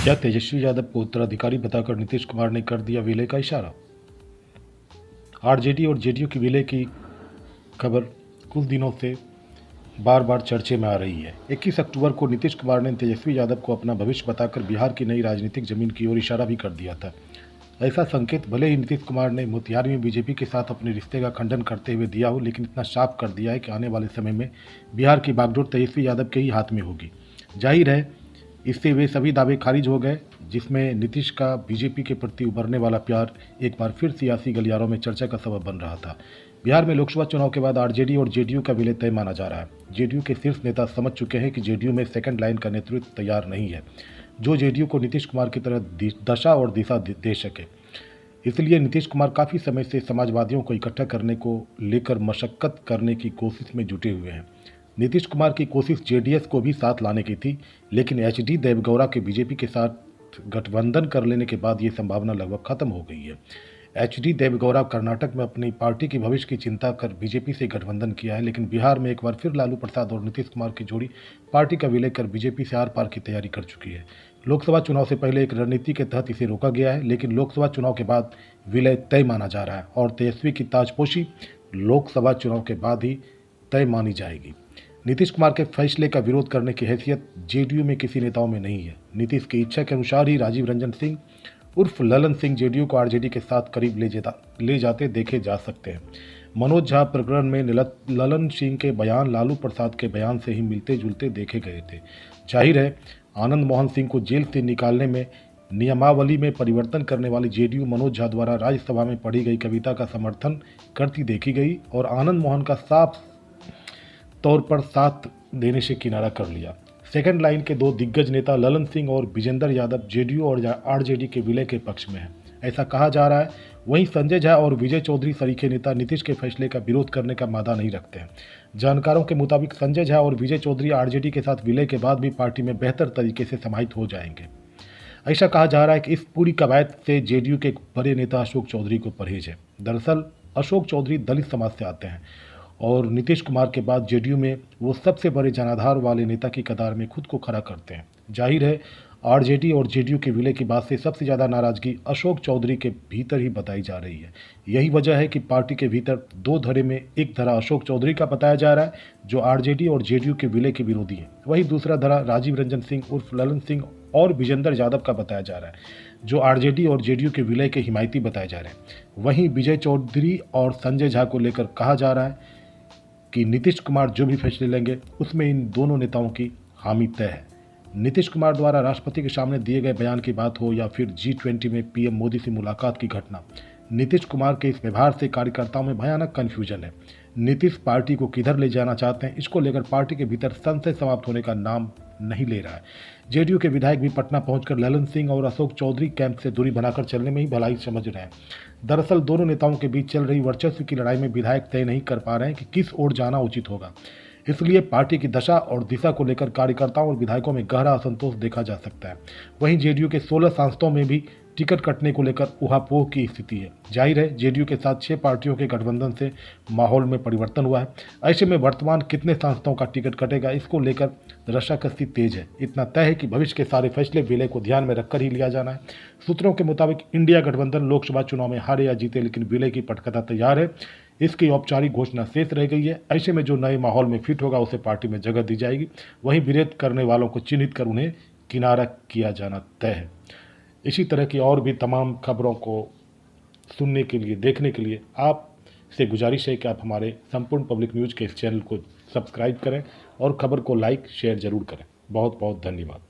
क्या तेजस्वी यादव को उत्तराधिकारी बताकर नीतीश कुमार ने कर दिया विलय का इशारा? आरजेडी और जेडीयू की विलय की खबर कुछ दिनों से बार बार चर्चे में आ रही है। 21 अक्टूबर को नीतीश कुमार ने तेजस्वी यादव को अपना भविष्य बताकर बिहार की नई राजनीतिक जमीन की ओर इशारा भी कर दिया था। ऐसा संकेत भले ही नीतीश कुमार ने मोतिहारी में बीजेपी के साथ अपने रिश्ते का खंडन करते हुए दिया हो, लेकिन इतना साफ कर दिया है कि आने वाले समय में बिहार की बागडोर तेजस्वी यादव के ही हाथ में होगी। जाहिर है, इससे वे सभी दावे खारिज हो गए जिसमें नीतीश का बीजेपी के प्रति उभरने वाला प्यार एक बार फिर सियासी गलियारों में चर्चा का सबब बन रहा था। बिहार में लोकसभा चुनाव के बाद आरजेडी और जेडीयू का विलय तय माना जा रहा है। जेडीयू के शीर्ष नेता समझ चुके हैं कि जेडीयू में सेकंड लाइन का नेतृत्व तैयार नहीं है जो जेडीयू को नीतीश कुमार की तरह दशा और दिशा दे सके। इसलिए नीतीश कुमार काफ़ी समय से समाजवादियों को इकट्ठा करने को लेकर मशक्कत करने की कोशिश में जुटे हुए हैं। नीतीश कुमार की कोशिश जेडीएस को भी साथ लाने की थी, लेकिन एचडी देवगौड़ा के बीजेपी के साथ गठबंधन कर लेने के बाद ये संभावना लगभग खत्म हो गई है। एचडी देवगौड़ा कर्नाटक में अपनी पार्टी की भविष्य की चिंता कर बीजेपी से गठबंधन किया है, लेकिन बिहार में एक बार फिर लालू प्रसाद और नीतीश कुमार की जोड़ी पार्टी का विलय कर बीजेपी से आर पार की तैयारी कर चुकी है। लोकसभा चुनाव से पहले एक रणनीति के तहत इसे रोका गया है, लेकिन लोकसभा चुनाव के बाद विलय तय माना जा रहा है और तेजस्वी की ताजपोशी लोकसभा चुनाव के बाद ही तय मानी जाएगी। नीतीश कुमार के फैसले का विरोध करने की हैसियत जेडीयू में किसी नेताओं में नहीं है। नीतीश की इच्छा के अनुसार ही राजीव रंजन सिंह उर्फ ललन सिंह जेडीयू को आरजेडी के साथ करीब ले जाते देखे जा सकते हैं। मनोज झा प्रकरण में ललन सिंह के बयान लालू प्रसाद के बयान से ही मिलते जुलते देखे गए थे। जाहिर है, आनंद मोहन सिंह को जेल से निकालने में नियमावली में परिवर्तन करने वाली जेडीयू मनोज झा द्वारा राज्यसभा में पढ़ी गई कविता का समर्थन करती देखी गई और आनंद मोहन का साफ तौर पर साथ देने से किनारा कर लिया। सेकंड लाइन के दो दिग्गज नेता ललन सिंह और विजेंद्र यादव जेडीयू और आरजेडी के विलय के पक्ष में हैं, ऐसा कहा जा रहा है। वहीं संजय झा और विजय चौधरी सरीखे नेता नीतीश के फैसले का विरोध करने का मादा नहीं रखते हैं। जानकारों के मुताबिक संजय झा और विजय चौधरी आरजेडी के साथ विलय के बाद भी पार्टी में बेहतर तरीके से समाहित हो जाएंगे। ऐसा कहा जा रहा है कि इस पूरी कवायद से जेडीयू के एक बड़े नेता अशोक चौधरी को परहेज है। दरअसल अशोक चौधरी दलित समाज से आते हैं और नीतीश कुमार के बाद जेडीयू में वो सबसे बड़े जनाधार वाले नेता की कतार में खुद को खड़ा करते हैं। जाहिर है, आरजेडी और जेडीयू के विलय की बात से सबसे ज़्यादा नाराजगी अशोक चौधरी के भीतर ही बताई जा रही है। यही वजह है कि पार्टी के भीतर दो धड़े में एक धड़ा अशोक चौधरी का बताया जा रहा है जो आरजेडी और जेडीयू के विलय के विरोधी है। वहीं दूसरा धड़ा राजीव रंजन सिंह उर्फ ललन सिंह और विजेंद्र यादव का बताया जा रहा है जो आरजेडी और जेडीयू के विलय के हिमायती बताए जा रहे हैं। वहीं विजय चौधरी और संजय झा को लेकर कहा जा रहा है कि नीतीश कुमार जो भी फैसले लेंगे उसमें इन दोनों नेताओं की हामी तय है। नीतीश कुमार द्वारा राष्ट्रपति के सामने दिए गए बयान की बात हो या फिर G20 में पीएम मोदी से मुलाकात की घटना, नीतीश कुमार के इस व्यवहार से कार्यकर्ताओं में भयानक कन्फ्यूजन है। नीतीश पार्टी को किधर ले जाना चाहते हैं, इसको लेकर पार्टी के भीतर संशय समाप्त होने का नाम नहीं ले रहा है। जेडीयू के विधायक भी पटना पहुंचकर ललन सिंह और अशोक चौधरी कैंप से दूरी बनाकर चलने में ही भलाई समझ रहे हैं। दरअसल दोनों नेताओं के बीच चल रही वर्चस्व की लड़ाई में विधायक तय नहीं कर पा रहे हैं कि किस ओर जाना उचित होगा। इसलिए पार्टी की दशा और दिशा को लेकर कार्यकर्ताओं और विधायकों में गहरा असंतोष देखा जा सकता है। वहीं जेडीयू के 16 सांसदों में भी टिकट कटने को लेकर उहापोह की स्थिति है। जाहिर है, जेडीयू के साथ 6 पार्टियों के गठबंधन से माहौल में परिवर्तन हुआ है। ऐसे में वर्तमान कितने सांसदों का टिकट कटेगा, इसको लेकर रस्साकसी तेज है। इतना तय है कि भविष्य के सारे फैसले विलय को ध्यान में रखकर ही लिया जाना है। सूत्रों के मुताबिक इंडिया गठबंधन लोकसभा चुनाव में हारे या जीते, लेकिन विलय की पटकथा तैयार है। इसकी औपचारिक घोषणा शेष रह गई है। ऐसे में जो नए माहौल में फिट होगा उसे पार्टी में जगह दी जाएगी। वहीं विरोध करने वालों को चिन्हित कर उन्हें किनारा किया जाना तय है। इसी तरह की और भी तमाम खबरों को सुनने के लिए, देखने के लिए आपसे गुजारिश है कि आप हमारे संपूर्ण पब्लिक न्यूज़ के इस चैनल को सब्सक्राइब करें और खबर को लाइक शेयर ज़रूर करें। बहुत बहुत धन्यवाद।